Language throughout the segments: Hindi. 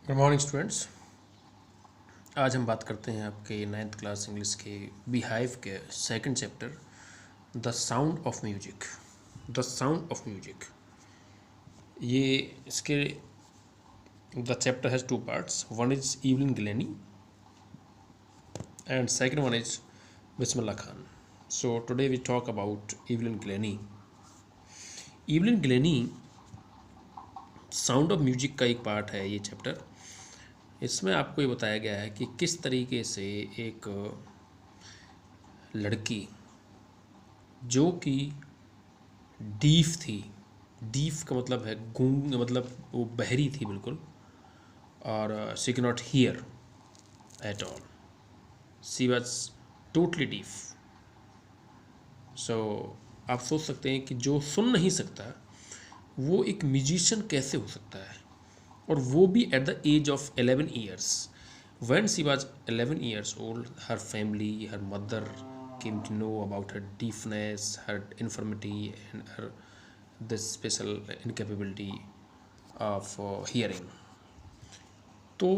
Good morning students. आज हम बात करते हैं आपके नाइन्थ क्लास इंग्लिश के बीहाइव के second chapter the sound of music. The sound of music, ये इसके the chapter has two parts. One is Evelyn Glennie and second one is Bismillah Khan. So today we talk about Evelyn Glennie. Evelyn Glennie sound of music का एक पार्ट है ये चैप्टर। इसमें आपको ये बताया गया है कि किस तरीके से एक लड़की जो कि डीफ थी, डीफ का मतलब है गूंग, मतलब वो बहरी थी बिल्कुल, और she can not hear at all, she was totally deaf. So आप सोच सकते हैं कि जो सुन नहीं सकता वो एक म्यूजिशियन कैसे हो सकता है, और वो भी at the age of 11 years. When she was 11 years old, her family, her mother came to know about her deafness, her infirmity, and her this special incapability of hearing. तो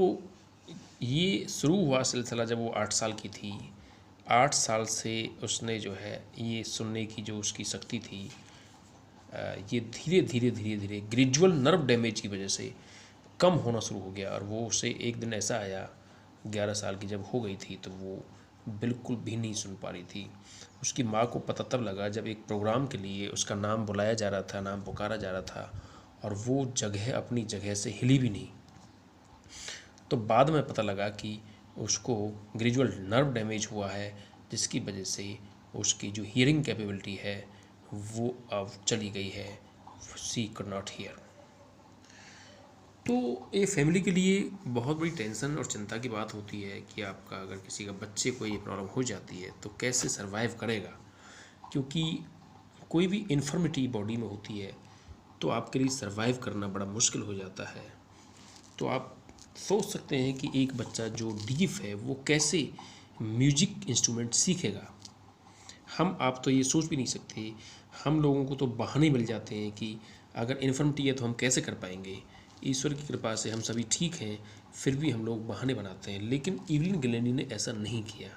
ये शुरू हुआ सिलसिला जब वो 8 साल की थी। 8 साल से उसने जो है ये सुनने की जो उसकी शक्ति थी, ये धीरे धीरे धीरे धीरे ग्रेजुअल नर्व डैमेज की वजह से कम होना शुरू हो गया। और वो उसे एक दिन ऐसा आया, 11 साल की जब हो गई थी तो वो बिल्कुल भी नहीं सुन पा रही थी। उसकी माँ को पता तब लगा जब एक प्रोग्राम के लिए उसका नाम बुलाया जा रहा था, नाम पुकारा जा रहा था, और वो जगह अपनी जगह से हिली भी नहीं। तो बाद में पता लगा कि उसको ग्रेजुअल नर्व डैमेज हुआ है, जिसकी वजह से उसकी जो हियरिंग कैपेबिलिटी है वो अब चली गई है, शी कुड नॉट हियर। तो ये फैमिली के लिए बहुत बड़ी टेंशन और चिंता की बात होती है कि आपका अगर किसी का बच्चे को ये प्रॉब्लम हो जाती है तो कैसे सरवाइव करेगा, क्योंकि कोई भी इन्फर्मिटी बॉडी में होती है तो आपके लिए सरवाइव करना बड़ा मुश्किल हो जाता है। तो आप सोच सकते हैं कि एक बच्चा जो डीफ है वो कैसे म्यूजिक इंस्ट्रूमेंट सीखेगा। हम आप तो ये सोच भी नहीं सकते। हम लोगों को तो बहाने मिल जाते हैं कि अगर इन्फर्मिटी है तो हम कैसे कर पाएंगे। ईश्वर की कृपा से हम सभी ठीक हैं, फिर भी हम लोग बहाने बनाते हैं। लेकिन इवलिन गिलेनी ने ऐसा नहीं किया।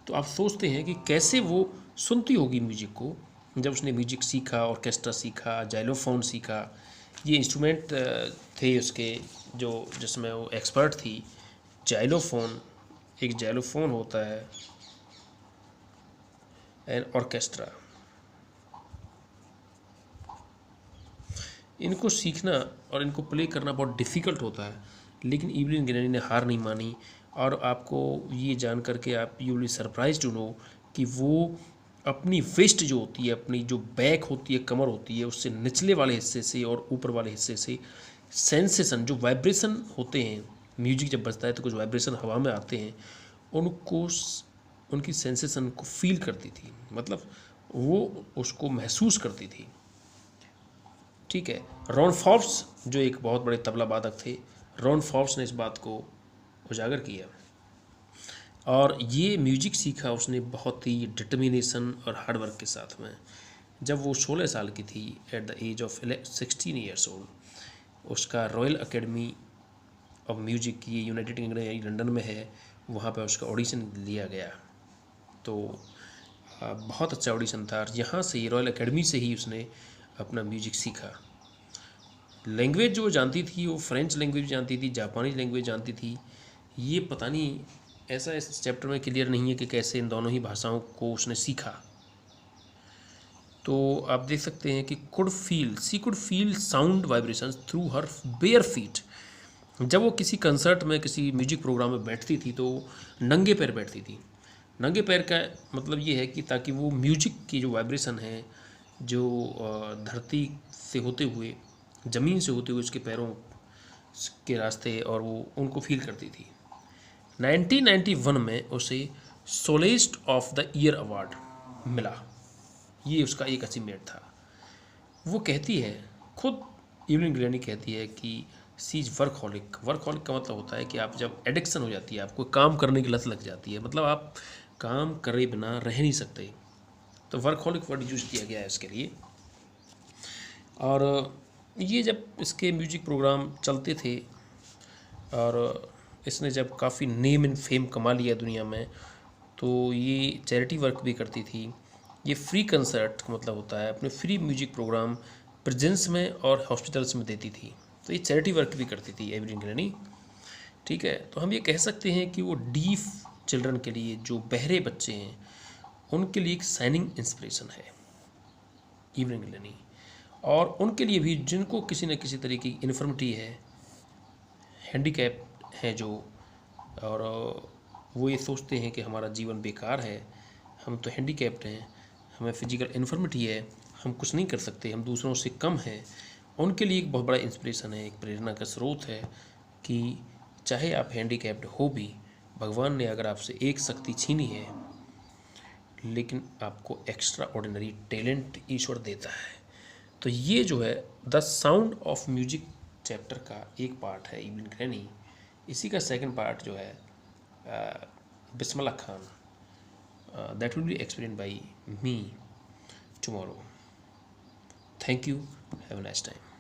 तो आप सोचते हैं कि कैसे वो सुनती होगी म्यूजिक को। जब उसने म्यूजिक सीखा, ऑर्केस्ट्रा सीखा, जाइलोफोन सीखा, ये इंस्ट्रूमेंट थे उसके जो जिसमें वो एक्सपर्ट थी। जाइलोफोन, एक जाइलोफोन होता है एंड ऑर्केस्ट्रा, इनको सीखना और इनको प्ले करना बहुत डिफ़िकल्ट होता है। लेकिन इवलिन गिलेनी ने हार नहीं मानी। और आपको ये जान करके आप you will surprise to know कि वो अपनी वेस्ट जो होती है, अपनी जो बैक होती है, कमर होती है, उससे निचले वाले हिस्से से और ऊपर वाले हिस्से से सेंसेशन, जो वाइब्रेशन होते हैं, म्यूजिक जब बजता है तो कुछ वाइब्रेशन हवा में आते हैं, उनको उनकी सेंसेशन को फील करती थी, मतलब वो उसको महसूस करती थी। ठीक है। रॉन फॉर्ब्स जो एक बहुत बड़े तबला वादक थे, रॉन फॉर्ब्स ने इस बात को उजागर किया और ये म्यूजिक सीखा उसने बहुत ही डिटर्मिनेशन और हार्डवर्क के साथ में। जब वो 16 साल की थी, at the age of 16 years old, उसका रॉयल अकेडमी ऑफ म्यूजिक, ये यूनाइटेड किंगडम लंदन में है, वहाँ पर उसका ऑडिशन लिया गया। तो बहुत अच्छा ऑडिशन था। यहाँ से ही, रॉयल अकेडमी से ही उसने अपना म्यूजिक सीखा। लैंग्वेज जो जानती थी वो फ्रेंच लैंग्वेज जानती थी, जापानीज लैंग्वेज जानती थी। ये पता नहीं, ऐसा इस चैप्टर में क्लियर नहीं है कि कैसे इन दोनों ही भाषाओं को उसने सीखा। तो आप देख सकते हैं कि she could feel sound vibrations through her bare feet. जब वो किसी कंसर्ट में, किसी म्यूजिक प्रोग्राम में बैठती थी तो नंगे पैर बैठती थी। नंगे पैर का मतलब ये है कि ताकि वो म्यूजिक की जो वाइब्रेशन है, जो धरती से होते हुए, ज़मीन से होते हुए उसके पैरों के रास्ते, और वो उनको फील करती थी। 1991 में उसे सोलिस्ट ऑफ द ईयर अवार्ड मिला। ये उसका एक अचीवमेंट था। वो कहती है, खुद इवलिन गिलेनी कहती है कि सी इज वर्कहॉलिक। वर्कहॉलिक का मतलब होता है कि आप जब एडिक्शन हो जाती है, आपको काम करने की लत लग जाती है, मतलब आप काम करे बिना रह नहीं सकते, तो वर्कहॉलिक वर्ड यूज किया गया है इसके लिए। और ये जब इसके म्यूजिक प्रोग्राम चलते थे और इसने जब काफ़ी नेम एंड फेम कमा लिया दुनिया में, तो ये चैरिटी वर्क भी करती थी। ये फ्री कंसर्ट का मतलब होता है अपने फ्री म्यूजिक प्रोग्राम प्रेजेंस में और हॉस्पिटल्स में देती थी। तो ये चैरिटी वर्क भी करती थी एवरी ग्रैनी। ठीक है, तो हम ये कह सकते हैं कि वो डीफ चिल्ड्रन के लिए, जो बहरे बच्चे हैं, उनके लिए एक शाइनिंग इंस्पिरेशन है इवनिंग ग्रैनी। और उनके लिए भी जिनको किसी न किसी तरीके की इन्फर्मिटी है, हैंडीकैप है जो, और वो ये सोचते हैं कि हमारा जीवन बेकार है, हम तो हैंडीकैप्ड हैं, हमें फिजिकल इन्फर्मिटी है, हम कुछ नहीं कर सकते, हम दूसरों से कम हैं, उनके लिए एक बहुत बड़ा इंस्पिरेशन है, एक प्रेरणा का स्रोत है कि चाहे आप हैंडीकैप्ड हो भी, भगवान ने अगर आपसे एक शक्ति छीनी है, लेकिन आपको एक्स्ट्रा ऑर्डिनरी टैलेंट ईश्वर देता है। तो ये जो है the sound of music chapter का एक पार्ट है इब्न ग्रैनी। इसी का सेकंड पार्ट जो है Bismillah Khan, that will be explain by me tomorrow. Thank you, have a nice time.